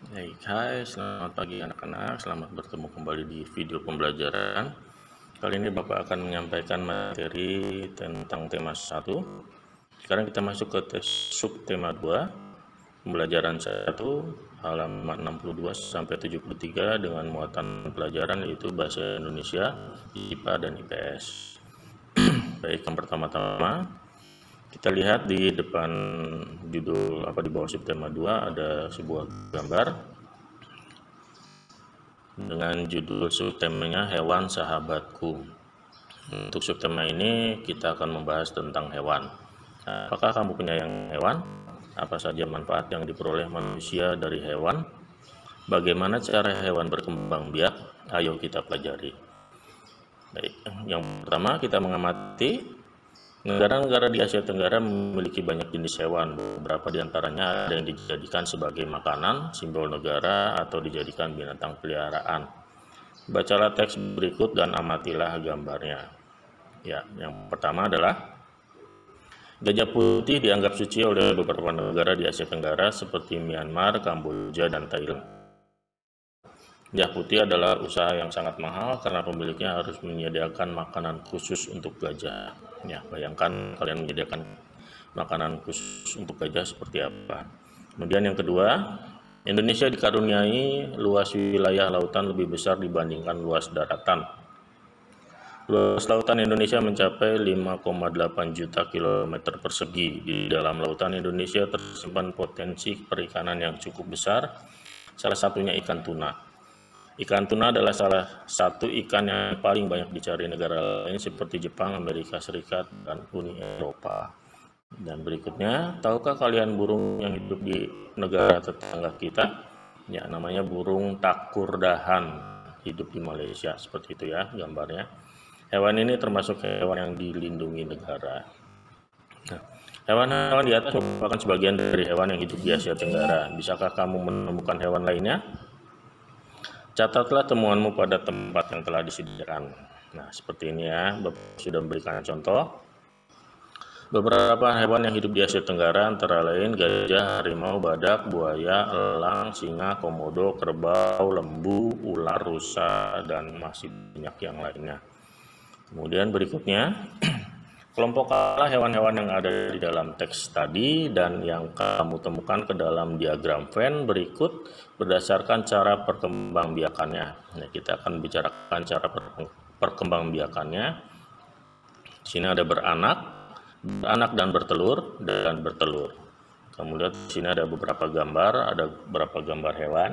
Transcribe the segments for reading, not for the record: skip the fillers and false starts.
Hai, selamat pagi anak-anak. Selamat bertemu kembali di video pembelajaran. Kali ini Bapak akan menyampaikan materi tentang tema 1. Sekarang kita masuk ke subtema 2, pembelajaran 1, halaman 62 sampai 73 dengan muatan pelajaran yaitu bahasa Indonesia, IPA dan IPS. Baik, yang pertama-tama kita lihat di depan judul di bawah subtema 2 ada sebuah gambar dengan judul subtemanya hewan sahabatku. Untuk subtema ini kita akan membahas tentang hewan. Apakah kamu punya hewan? Apa saja manfaat yang diperoleh manusia dari hewan? Bagaimana cara hewan berkembang biak? Ayo kita pelajari. Baik, yang pertama kita mengamati negara-negara di Asia Tenggara memiliki banyak jenis hewan. Beberapa diantaranya ada yang dijadikan sebagai makanan, simbol negara, atau dijadikan binatang peliharaan. Bacalah teks berikut dan amatilah gambarnya. Ya, yang pertama adalah gajah putih dianggap suci oleh beberapa negara di Asia Tenggara seperti Myanmar, Kamboja, dan Thailand. Gajah putih adalah usaha yang sangat mahal karena pemiliknya harus menyediakan makanan khusus untuk gajah. Ya, bayangkan kalian menyediakan makanan khusus untuk gajah seperti apa. Kemudian yang kedua, Indonesia dikaruniai luas wilayah lautan lebih besar dibandingkan luas daratan. Luas lautan Indonesia mencapai 5,8 juta kilometer persegi. Di dalam lautan Indonesia tersimpan potensi perikanan yang cukup besar, salah satunya ikan tuna. Ikan tuna adalah salah satu ikan yang paling banyak dicari negara lain seperti Jepang, Amerika Serikat, dan Uni Eropa. Dan berikutnya, tahukah kalian burung yang hidup di negara tetangga kita? Ya, namanya burung takurdahan, hidup di Malaysia, seperti itu ya gambarnya. Hewan ini termasuk hewan yang dilindungi negara. Nah, hewan-hewan di atas merupakan sebagian dari hewan yang hidup di Asia Tenggara. Bisakah kamu menemukan hewan lainnya? Catatlah temuanmu pada tempat yang telah disediakan. Nah, seperti ini ya, Bapak sudah memberikan contoh. Beberapa hewan yang hidup di Asia Tenggara antara lain gajah, harimau, badak, buaya, elang, singa, komodo, kerbau, lembu, ular, rusa, dan masih banyak yang lainnya. Kemudian berikutnya, kelompokkanlah hewan-hewan yang ada di dalam teks tadi dan yang kamu temukan ke dalam diagram Venn berikut berdasarkan cara perkembangbiakannya. Nah, kita akan bicarakan cara perkembangbiakannya. Di sini ada beranak dan bertelur. Kamu lihat di sini ada beberapa gambar, ada beberapa gambar hewan.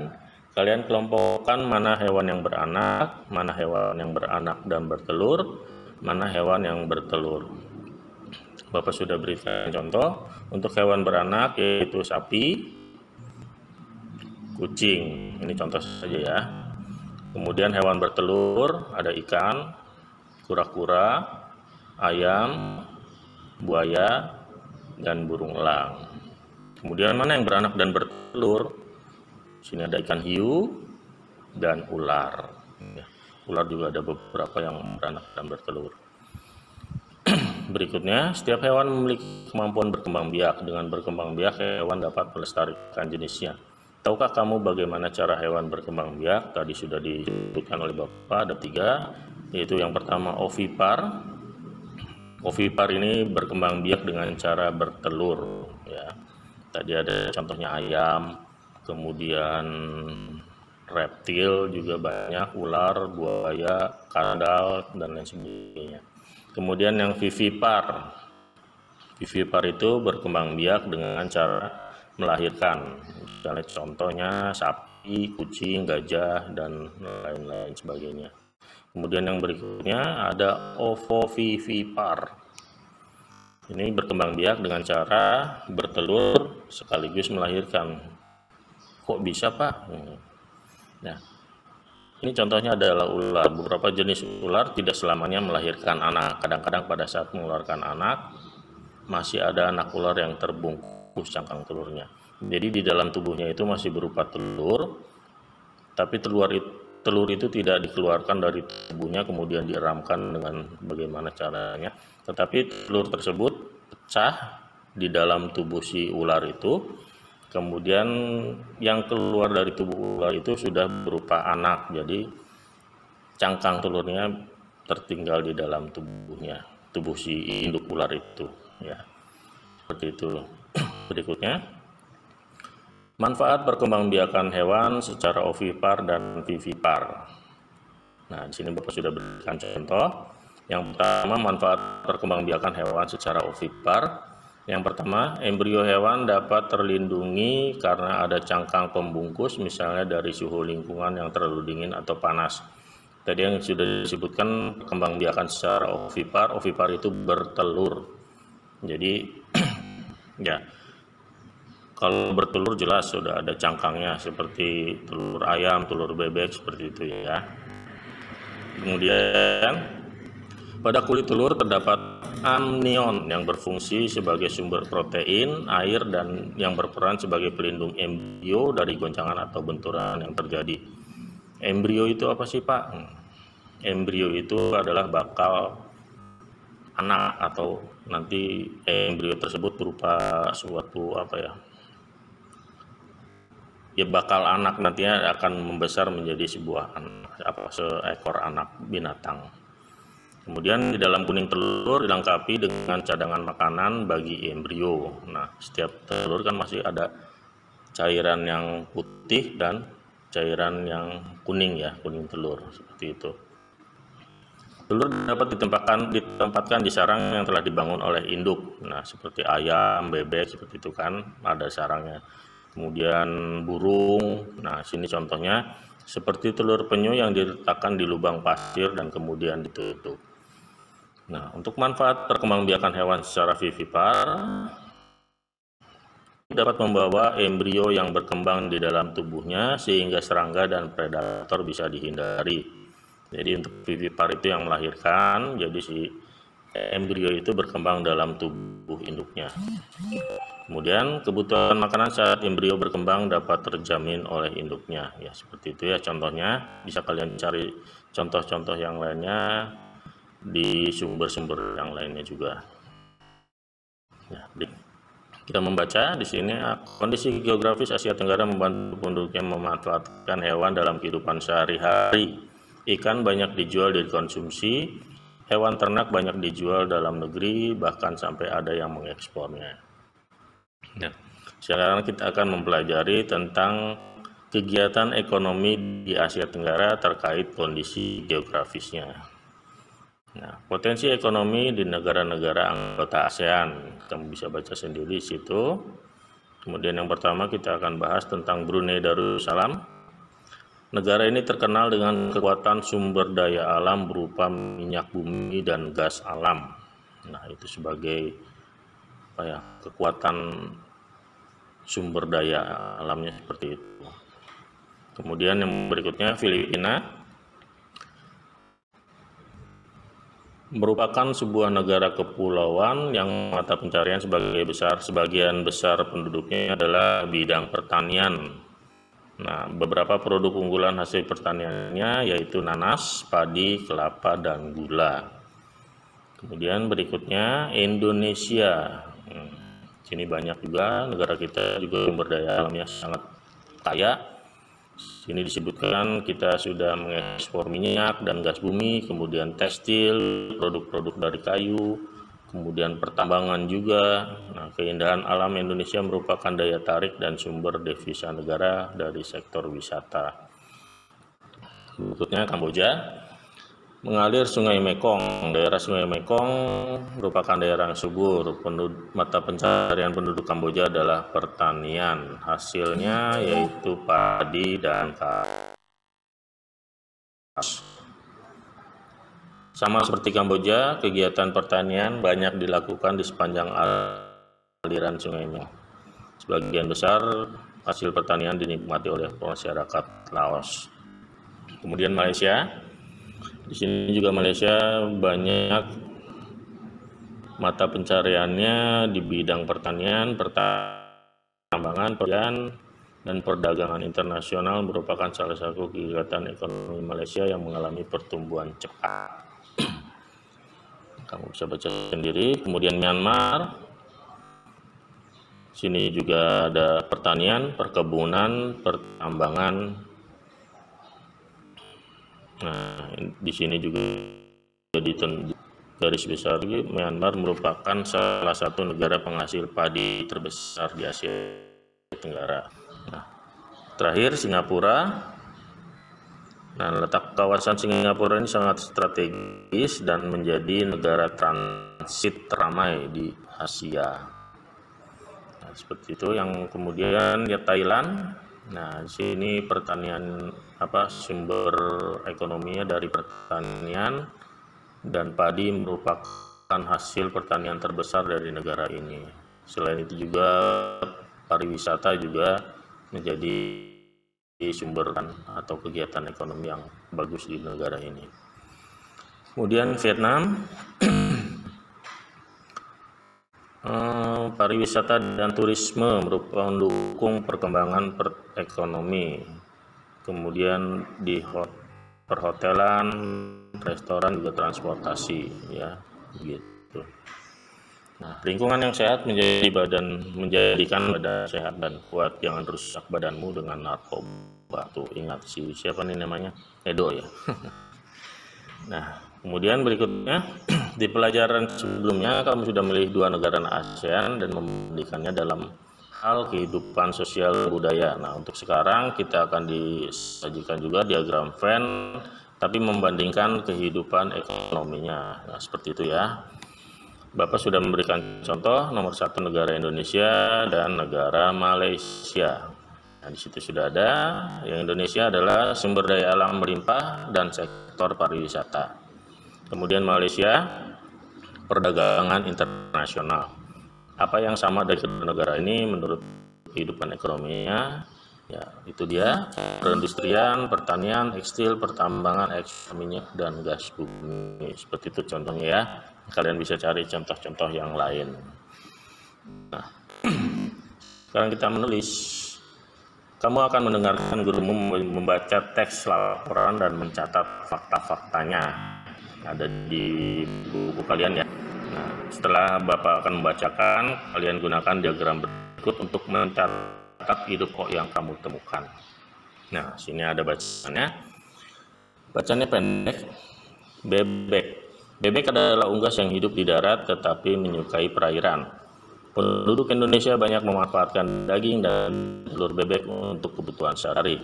Kalian kelompokkan mana hewan yang beranak, mana hewan yang beranak dan bertelur, mana hewan yang bertelur. Bapak sudah berikan contoh untuk hewan beranak yaitu sapi, kucing. Ini contoh saja ya. Kemudian hewan bertelur ada ikan, kura-kura, ayam, buaya, dan burung elang. Kemudian mana yang beranak dan bertelur? Sini ada ikan hiu dan ular. Ular juga ada beberapa yang beranak dan bertelur. Berikutnya, setiap hewan memiliki kemampuan berkembang biak. Dengan berkembang biak, hewan dapat melestarikan jenisnya. Tahukah kamu bagaimana cara hewan berkembang biak? Tadi sudah disebutkan oleh Bapak, ada 3, yaitu yang pertama ovipar. Ovipar ini berkembang biak dengan cara bertelur. Ya. Tadi ada contohnya ayam, kemudian reptil juga banyak, ular, buaya, kadal, dan lain sebagainya. Kemudian yang vivipar. Vivipar itu berkembang biak dengan cara melahirkan. Misalnya contohnya sapi, kucing, gajah, dan lain-lain sebagainya. Kemudian yang berikutnya ada ovovivipar. Ini berkembang biak dengan cara bertelur sekaligus melahirkan. Kok bisa, Pak? Nah, ini contohnya adalah ular. Beberapa jenis ular tidak selamanya melahirkan anak. Kadang-kadang pada saat mengeluarkan anak, masih ada anak ular yang terbungkus cangkang telurnya. Jadi di dalam tubuhnya itu masih berupa telur, tapi telur itu tidak dikeluarkan dari tubuhnya kemudian dieramkan dengan bagaimana caranya. Tetapi telur tersebut pecah di dalam tubuh si ular itu, kemudian yang keluar dari tubuh ular itu sudah berupa anak, jadi cangkang telurnya tertinggal di dalam tubuh si induk ular itu, ya. Seperti itu. Berikutnya, manfaat perkembangbiakan hewan secara ovipar dan vivipar. Nah, di sini Bapak sudah berikan contoh. Yang pertama, manfaat perkembangbiakan hewan secara ovipar. Yang pertama, embrio hewan dapat terlindungi karena ada cangkang pembungkus, misalnya dari suhu lingkungan yang terlalu dingin atau panas. Tadi yang sudah disebutkan perkembangbiakan secara ovipar. Ovipar itu bertelur. Jadi ya, kalau bertelur jelas sudah ada cangkangnya, seperti telur ayam, telur bebek, seperti itu ya. Kemudian pada kulit telur terdapat amnion yang berfungsi sebagai sumber protein, air, dan yang berperan sebagai pelindung embrio dari goncangan atau benturan yang terjadi. Embrio itu apa sih, Pak? Embrio itu adalah bakal anak, atau nanti embrio tersebut berupa suatu bakal anak, nantinya akan membesar menjadi seekor anak binatang. Kemudian di dalam kuning telur dilengkapi dengan cadangan makanan bagi embrio. Nah, setiap telur kan masih ada cairan yang putih dan cairan yang kuning ya, kuning telur, seperti itu. Telur dapat ditempatkan di sarang yang telah dibangun oleh induk. Nah, seperti ayam, bebek, seperti itu kan, ada sarangnya. Kemudian burung, nah sini contohnya seperti telur penyu yang diletakkan di lubang pasir dan kemudian ditutup. Nah, untuk manfaat perkembangbiakan hewan secara vivipar, dapat membawa embrio yang berkembang di dalam tubuhnya sehingga serangga dan predator bisa dihindari. Jadi untuk vivipar itu yang melahirkan, jadi si embrio itu berkembang dalam tubuh induknya. Kemudian kebutuhan makanan saat embrio berkembang dapat terjamin oleh induknya. Ya, seperti itu ya contohnya. Bisa kalian cari contoh-contoh yang lainnya di sumber-sumber yang lainnya juga. Ya, kita membaca di sini, kondisi geografis Asia Tenggara membantu penduduknya memanfaatkan hewan dalam kehidupan sehari-hari. Ikan banyak dijual dan dikonsumsi, hewan ternak banyak dijual dalam negeri, bahkan sampai ada yang mengekspornya. Ya. Sekarang kita akan mempelajari tentang kegiatan ekonomi di Asia Tenggara terkait kondisi geografisnya. Nah, potensi ekonomi di negara-negara anggota ASEAN, kamu bisa baca sendiri di situ. Kemudian yang pertama kita akan bahas tentang Brunei Darussalam. Negara ini terkenal dengan kekuatan sumber daya alam berupa minyak bumi dan gas alam. Nah, itu sebagai kekuatan sumber daya alamnya seperti itu. Kemudian yang berikutnya, Filipina merupakan sebuah negara kepulauan yang mata pencarian sebagian besar penduduknya adalah bidang pertanian. Nah, beberapa produk unggulan hasil pertaniannya yaitu nanas, padi, kelapa, dan gula. Kemudian berikutnya Indonesia. Sini banyak juga, negara kita juga sumber daya alamnya sangat kaya. Sini disebutkan kita sudah mengekspor minyak dan gas bumi, kemudian tekstil, produk-produk dari kayu, kemudian pertambangan juga. Nah, keindahan alam Indonesia merupakan daya tarik dan sumber devisa negara dari sektor wisata. Berikutnya Kamboja. Mengalir Sungai Mekong. Daerah Sungai Mekong merupakan daerah yang subur. Mata pencarian penduduk Kamboja adalah pertanian. Hasilnya yaitu padi dan kapas. Sama seperti Kamboja, kegiatan pertanian banyak dilakukan di sepanjang aliran Sungai Mekong. Sebagian besar hasil pertanian dinikmati oleh masyarakat Laos. Kemudian Malaysia. Di sini juga Malaysia banyak mata pencariannya di bidang pertanian, pertambangan, dan perdagangan internasional merupakan salah satu kegiatan ekonomi Malaysia yang mengalami pertumbuhan cepat. Kamu bisa baca sendiri. Kemudian Myanmar Sini juga ada pertanian, perkebunan, pertambangan. Nah, di sini juga jadi garis besar Myanmar merupakan salah satu negara penghasil padi terbesar di Asia Tenggara. Nah, terakhir Singapura. Nah, letak kawasan Singapura ini sangat strategis dan menjadi negara transit teramai di Asia. Nah, seperti itu. Yang kemudian ya Thailand. Nah, di sini pertanian sumber ekonominya dari pertanian dan padi merupakan hasil pertanian terbesar dari negara ini. Selain itu juga pariwisata juga menjadi sumber atau kegiatan ekonomi yang bagus di negara ini. Kemudian Vietnam, pariwisata dan turisme merupakan pendukung perkembangan ekonomi. Kemudian di perhotelan, restoran, juga transportasi, ya begitu. Nah, lingkungan yang sehat menjadikan badan sehat dan kuat. Jangan rusak badanmu dengan narkoba. Tuh, ingat siapa nih namanya? Edo ya. Nah, kemudian berikutnya di pelajaran sebelumnya kamu sudah memilih 2 negara ASEAN dan membandingkannya dalam hal kehidupan sosial budaya. Nah, untuk sekarang kita akan disajikan juga diagram Venn, tapi membandingkan kehidupan ekonominya. Nah, seperti itu ya. Bapak sudah memberikan contoh nomor 1 negara Indonesia dan negara Malaysia. Nah, di situ sudah ada. Yang Indonesia adalah sumber daya alam melimpah dan sektor pariwisata. Kemudian Malaysia, perdagangan internasional. Apa yang sama dari kedua negara ini menurut kehidupan ekonominya? Ya, itu dia: perindustrian, pertanian, tekstil, pertambangan, ekspor minyak dan gas bumi. Seperti itu contohnya ya. Kalian bisa cari contoh-contoh yang lain. Nah, sekarang kita menulis. Kamu akan mendengarkan gurumu membaca teks laporan dan mencatat fakta-faktanya. Ada di buku kalian ya. Nah, setelah Bapak akan membacakan, kalian gunakan diagram berikut untuk mencatat hidup kok yang kamu temukan. Nah, sini ada bacaannya. Bacanya pendek. Bebek. Bebek adalah unggas yang hidup di darat tetapi menyukai perairan. Penduduk Indonesia banyak memanfaatkan daging dan telur bebek untuk kebutuhan sehari-hari.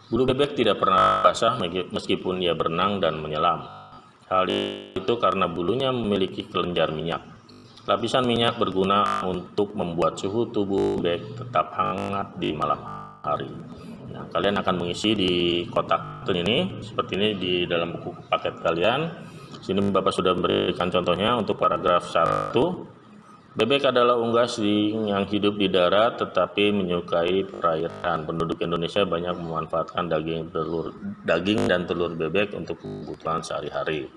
Bulu bebek tidak pernah basah meskipun ia berenang dan menyelam. Hal itu karena bulunya memiliki kelenjar minyak. Lapisan minyak berguna untuk membuat suhu tubuh bebek tetap hangat di malam hari. Nah, kalian akan mengisi di kotak ini seperti ini di dalam buku paket kalian. Sini Bapak sudah memberikan contohnya untuk paragraf 1. Bebek adalah unggas yang hidup di darat tetapi menyukai perairan. Penduduk Indonesia banyak memanfaatkan daging dan telur bebek untuk kebutuhan sehari-hari.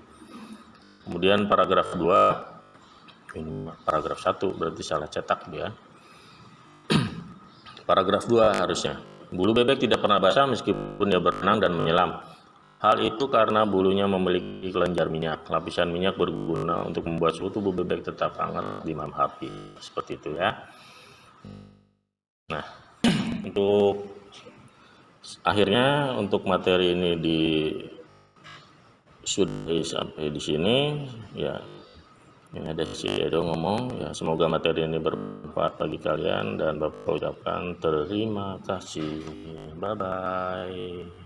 Kemudian paragraf 2. Ini paragraf 1 berarti salah cetak dia. Paragraf 2 harusnya. Bulu bebek tidak pernah basah meskipun dia berenang dan menyelam. Hal itu karena bulunya memiliki kelenjar minyak. Lapisan minyak berguna untuk membuat suhu tubuh bebek tetap hangat di malam hari. Seperti itu ya. Nah, untuk akhirnya untuk materi ini sudah sampai di sini ya. Ini ada si Edo ngomong ya, semoga materi ini bermanfaat bagi kalian dan Bapak ucapkan terima kasih. Bye bye.